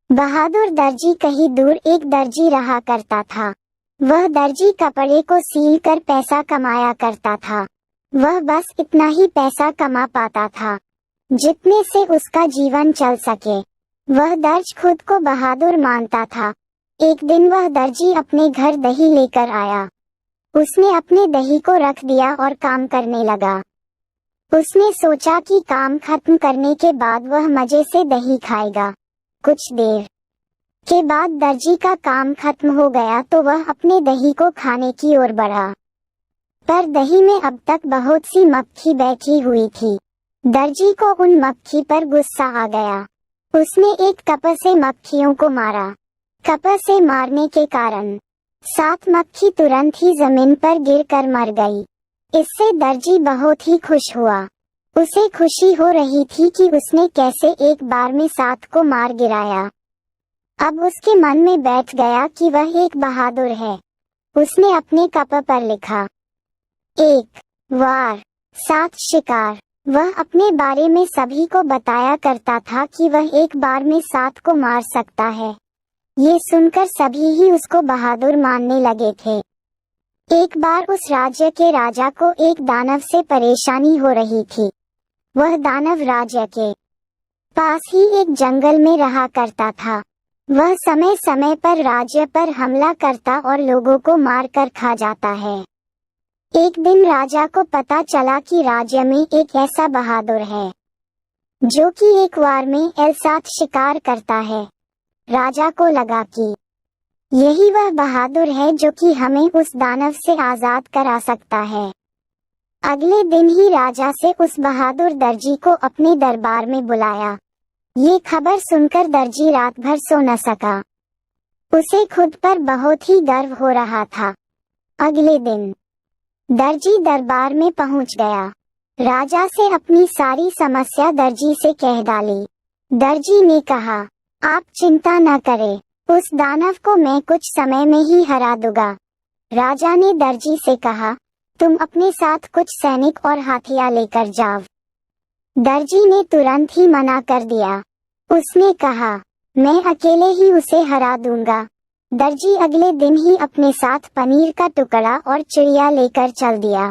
बहादुर दर्जी कहीं दूर एक दर्जी रहा करता था। वह दर्जी कपड़े को सील कर पैसा कमाया करता था। वह बस इतना ही पैसा कमा पाता था जितने से उसका जीवन चल सके। वह दर्ज खुद को बहादुर मानता था। एक दिन वह दर्जी अपने घर दही लेकर आया। उसने अपने दही को रख दिया और काम करने लगा। उसने सोचा कि काम खत्म करने के बाद वह मजे से दही खाएगा। कुछ देर के बाद दर्जी का काम खत्म हो गया तो वह अपने दही को खाने की ओर बढ़ा, पर दही में अब तक बहुत सी मक्खी बैठी हुई थी। दर्जी को उन मक्खी पर गुस्सा आ गया। उसने एक कपड़ से मक्खियों को मारा। कपड़ से मारने के कारण 7 मक्खी तुरंत ही जमीन पर गिरकर मर गई। इससे दर्जी बहुत ही खुश हुआ। उसे खुशी हो रही थी कि उसने कैसे एक बार में 7 को मार गिराया। अब उसके मन में बैठ गया कि वह एक बहादुर है। उसने अपने कपड़ पर लिखा, 1 वार 7 शिकार। वह अपने बारे में सभी को बताया करता था कि वह एक बार में 7 को मार सकता है। ये सुनकर सभी ही उसको बहादुर मानने लगे थे। एक बार उस राज्य के राजा को एक दानव से परेशानी हो रही थी। वह दानव राज्य के पास ही एक जंगल में रहा करता था। वह समय समय पर राज्य पर हमला करता और लोगों को मार कर खा जाता है। एक दिन राजा को पता चला कि राज्य में एक ऐसा बहादुर है जो कि एक वार में 7 शिकार करता है। राजा को लगा कि यही वह बहादुर है जो कि हमें उस दानव से आजाद करा सकता है। अगले दिन ही राजा से उस बहादुर दर्जी को अपने दरबार में बुलाया। ये खबर सुनकर दर्जी रात भर सो न सका। उसे खुद पर बहुत ही गर्व हो रहा था। अगले दिन दर्जी दरबार में पहुंच गया। राजा से अपनी सारी समस्या दर्जी से कह डाली। दर्जी ने कहा, आप चिंता न करें, उस दानव को मैं कुछ समय में ही हरा दूंगा। राजा ने दर्जी से कहा, तुम अपने साथ कुछ सैनिक और हाथियां लेकर जाओ। दर्जी ने तुरंत ही मना कर दिया। उसने कहा, मैं अकेले ही उसे हरा दूंगा। दर्जी अगले दिन ही अपने साथ पनीर का टुकड़ा और चिड़िया लेकर चल दिया।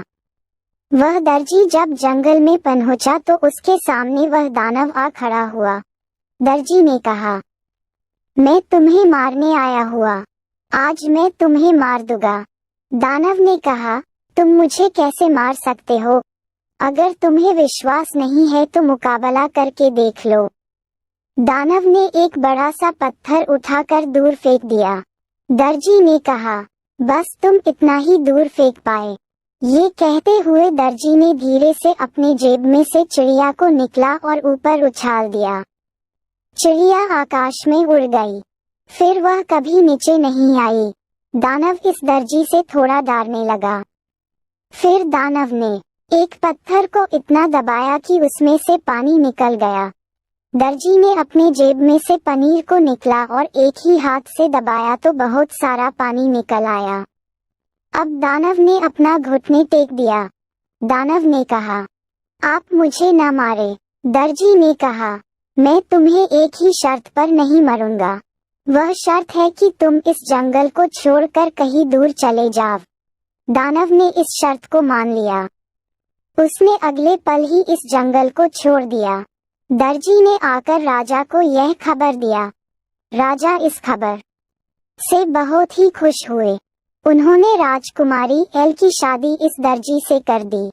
वह दर्जी जब जंगल में पहुंचा तो उसके सामने वह दानव आ खड़ा हुआ। दर्जी ने कहा, मैं तुम्हें मारने आया हुआ, आज मैं तुम्हें मार दूंगा। दानव ने कहा, तुम मुझे कैसे मार सकते हो? अगर तुम्हें विश्वास नहीं है तो मुकाबला करके देख लो। दानव ने एक बड़ा सा पत्थर उठाकर दूर फेंक दिया। दर्जी ने कहा, बस तुम इतना ही दूर फेंक पाए। ये कहते हुए दर्जी ने धीरे से अपने जेब में से चिड़िया को निकला और ऊपर उछाल दिया। चिड़िया आकाश में उड़ गई। फिर वह कभी नीचे नहीं आई। दानव इस दर्जी से थोड़ा डरने लगा। फिर दानव ने एक पत्थर को इतना दबाया कि उसमें से पानी निकल गया। दर्जी ने अपने जेब में से पनीर को निकला और एक ही हाथ से दबाया तो बहुत सारा पानी निकल आया। अब दानव ने अपना घुटने टेक दिया। दानव ने कहा, आप मुझे न मारे। दर्जी ने कहा, मैं तुम्हें एक ही शर्त पर नहीं मरूंगा। वह शर्त है कि तुम इस जंगल को छोड़कर कहीं दूर चले जाओ। दानव ने इस शर्त को मान लिया। उसने अगले पल ही इस जंगल को छोड़ दिया। दर्जी ने आकर राजा को यह खबर दिया। राजा इस खबर से बहुत ही खुश हुए। उन्होंने राजकुमारी एल की शादी इस दर्जी से कर दी।